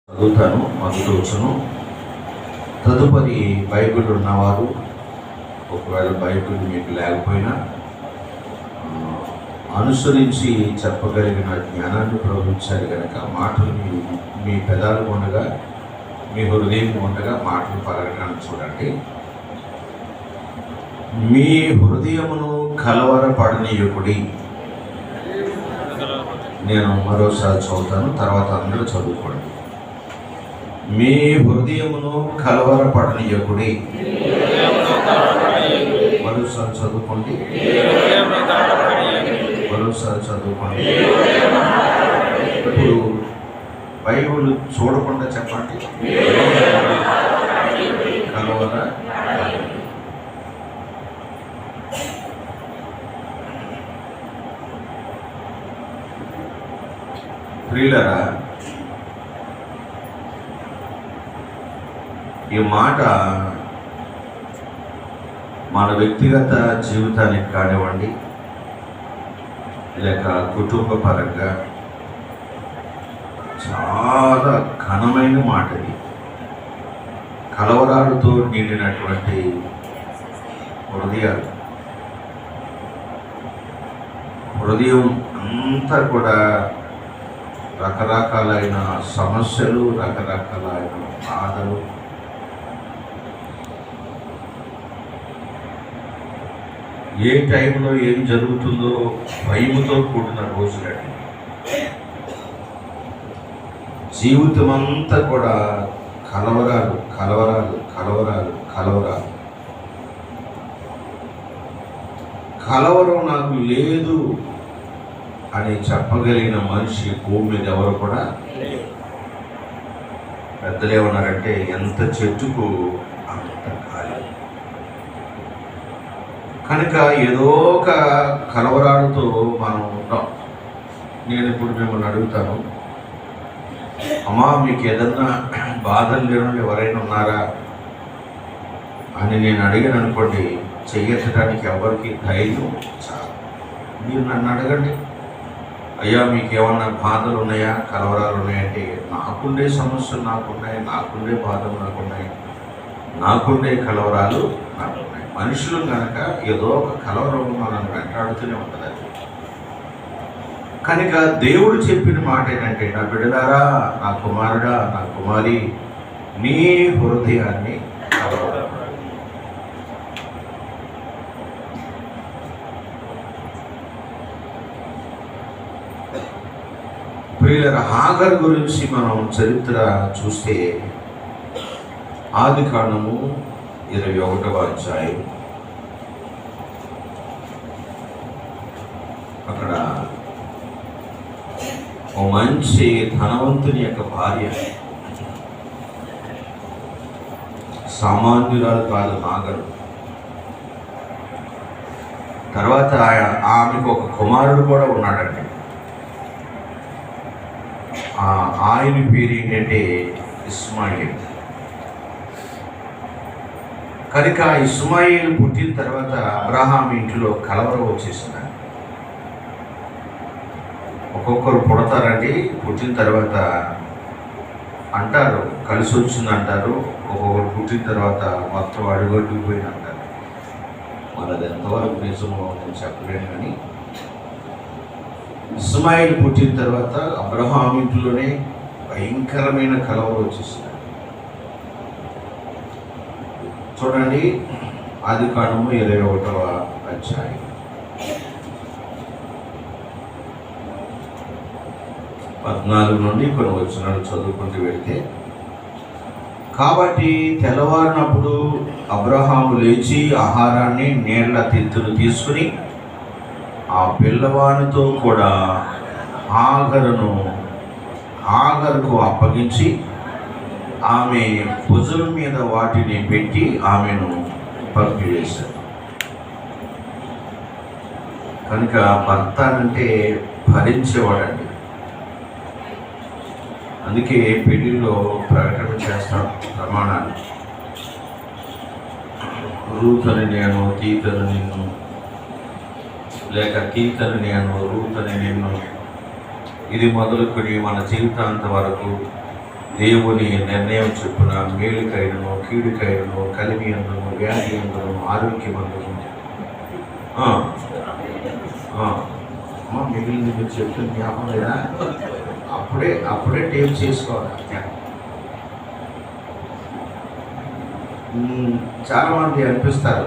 చదువుతాను మొదటి వచ్చును. తదుపరి బైబిల్ ఉన్నవారు, ఒకవేళ బైబిల్ మీకు లేకపోయినా అనుసరించి చెప్పగలిగిన జ్ఞానాన్ని ప్రవహించాలి కనుక మాటలు మీ పెదాలు ఉండగా, మీ హృదయం ఉండగా మాటలు పలకడానికి చూడండి. మీ హృదయమును కలవరపడనీయకుడి. నేను మరోసారి చదువుతాను, తర్వాత అందరూ చదువుకోండి. మీ హృదయమును కలవరపడనీయకుడి. మరోసారి చదువుకోండి, మరోసారి చదువుకోండి. ఇప్పుడు బైబిల్ చూడకుండా చెప్పండి. కలవర ప్రియులరా, ఈ మాట మన వ్యక్తిగత జీవితానికి కానివ్వండి, లేక కుటుంబ పరంగా చాలా ఘనమైన మాట. ఇది కలవరాలతో నిండినటువంటి హృదయం అంతా కూడా రకరకాలైన సమస్యలు, రకరకాలైన బాధలు, ఏ టైంలో ఏం జరుగుతుందో భయముతో కూడిన రోజులండి. జీవితం అంతా కూడా కలవరాలు కలవరాలు కలవరాలు కలవరాలు. కలవరం నాకు లేదు అని చెప్పగలిగిన మనిషి భూమి మీద ఎవరు కూడా. పెద్దలు ఏమన్నారంటే, ఎంత చెట్టుకు అంత గాలి. కనుక ఏదో ఒక కలవరాలతో మనం ఉంటాం. నేను ఇప్పుడు మిమ్మల్ని అడుగుతాను, అమ్మా మీకు ఏదన్నా బాధలు లేని ఎవరైనా ఉన్నారా అని నేను అడిగాను అనుకోండి, చెయ్యెత్తడానికి ఎవరికి ధైర్యం చాలు. మీరు నన్ను అడగండి, అయ్యా మీకు ఏమన్నా బాధలు ఉన్నాయా, కలవరాలు ఉన్నాయంటే, నాకుండే సమస్యలు నాకున్నాయి, నాకుండే బాధలు నాకున్నాయి, నాకుండే కలవరాలు నాకున్నాయి. మనుషులు కనుక ఏదో ఒక కలవరం మనల్ని వెంటాడుతూనే ఉంటుంది. కనుక దేవుడు చెప్పిన మాట ఏంటంటే, నా బిడ్డలారా, నా కుమారుడా, నా కుమారి, నీ హృదయాన్ని కలవరం. ప్రియుల హాగర్ గురించి మనం చరిత్ర చూస్తే, ఆదికాండము 21వ అధ్యాయం, అక్కడ ఓ మంచి ధనవంతుని యొక్క భార్య, సామాన్యురాలు కాదు హాగరు. తర్వాత ఆమెకు ఒక కుమారుడు కూడా ఉన్నాడండి. ఆయన పేరు ఏంటంటే ఇస్మాయిల్. కనుక ఇస్మాయిల్ పుట్టిన తర్వాత అబ్రహాం ఇంటిలో కలవరం వచ్చేసింది. ఒక్కొక్కరు పుడతారండి, పుట్టిన తర్వాత అంటారు కలిసి వచ్చింది అంటారు, ఒక్కొక్కరు పుట్టిన తర్వాత మొత్తం అడుగొట్టుకుపోయింది అంటారు. మరి అది ఎంతవరకు నిజమో నేను చెప్పలేను. కానీ ఇస్మాయిల్ పుట్టిన తర్వాత అబ్రహాం ఇంట్లోనే భయంకరమైన కలవరం వచ్చేసింది. చూడండి, ఆదికాండము 21వ అధ్యాయం 14 నుండి కొన్ని వచనాలు చదువుకుంటూ వెళ్తే, కాబట్టి తెల్లవారినప్పుడు అబ్రహాము లేచి ఆహారాన్ని, నీళ్ల తిత్తులు తీసుకుని ఆ పిల్లవానితో కూడా హాగరుకు అప్పగించి ఆమె భుజం మీద వాటిని పెట్టి ఆమెను పంపివేశారు. కనుక భర్త అంటే భరించేవాడండి. అందుకే పెళ్లిలో ప్రకటన చేస్తాం ప్రమాణాలు. రూతని నేను, తీతను నిన్ను, లేక తీతని నేను, రూతని నిన్ను, ఇది మొదలుకొని మన జీవితాంత వరకు దేవుని నిర్ణయం చొప్పున మేలుకైనను కీడుకైనను కలిమి అందును వ్యాధి అందును ఆరోగ్యమందును మిగిలింది మీరు చెప్తున్న జ్ఞాపకం లేదా? అప్పుడే టేప్ చేసుకోవాలి. చాలామంది అనిపిస్తారు